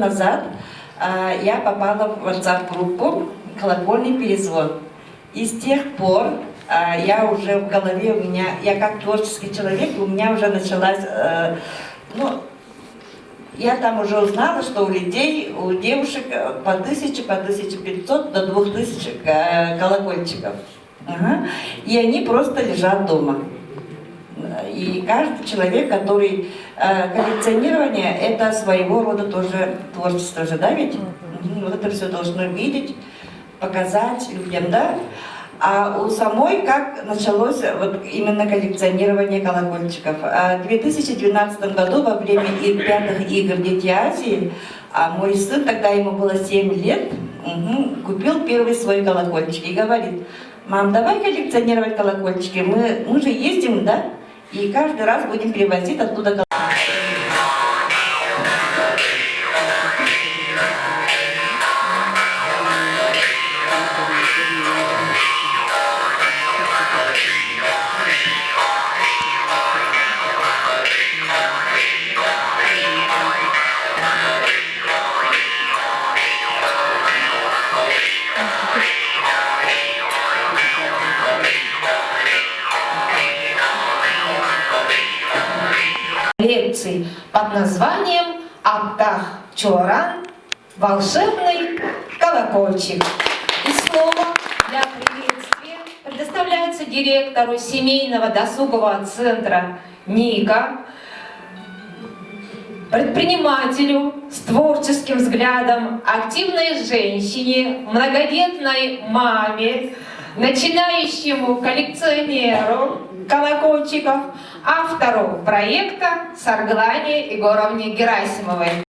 Назад я попала в WhatsApp-группу «Колокольный перезвон». И с тех пор я уже в голове, я как творческий человек, у меня уже началась, я там уже узнала, что у людей, у девушек по 1000, по 1500 до 2000 колокольчиков. И они просто лежат дома. И каждый человек, который коллекционирование, это своего рода тоже творчество же, да, ведь? Вот это все должно видеть, показать людям, да? А у самой как началось вот именно коллекционирование колокольчиков? В 2012 году во время пятых игр «Дети Азии» мой сын, тогда ему было 7 лет, купил первый свой колокольчик и говорит: «Мам, давай коллекционировать колокольчики, мы же ездим, да? И каждый раз будем привозить оттуда колокольчики». Лекции под названием «Аптах Чоран. Волшебный колокольчик». И слово для приветствия предоставляется директору семейного досугового центра «Ника», предпринимателю с творческим взглядом, активной женщине, многодетной маме, начинающему коллекционеру колокольчиков, автору проекта Сарглане Егоровне Герасимовой.